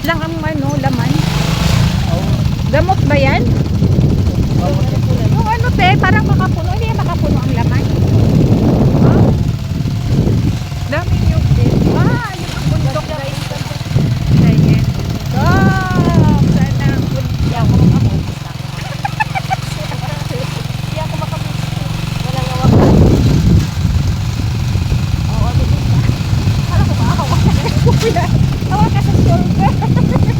lang ang ano, laman. Gamot ba yan? Yung ano te, parang makapuno. Hindi yan makapuno ang laman. Ah, dami yung te. Ah, yung ang bundok guys. Ayan. Oh, sana ang bundok. Hindi ako makapit. Walang hawakan. Oo, ano din ba? Alam ko ba? Hawakan na. Hawa ka sa shoulder.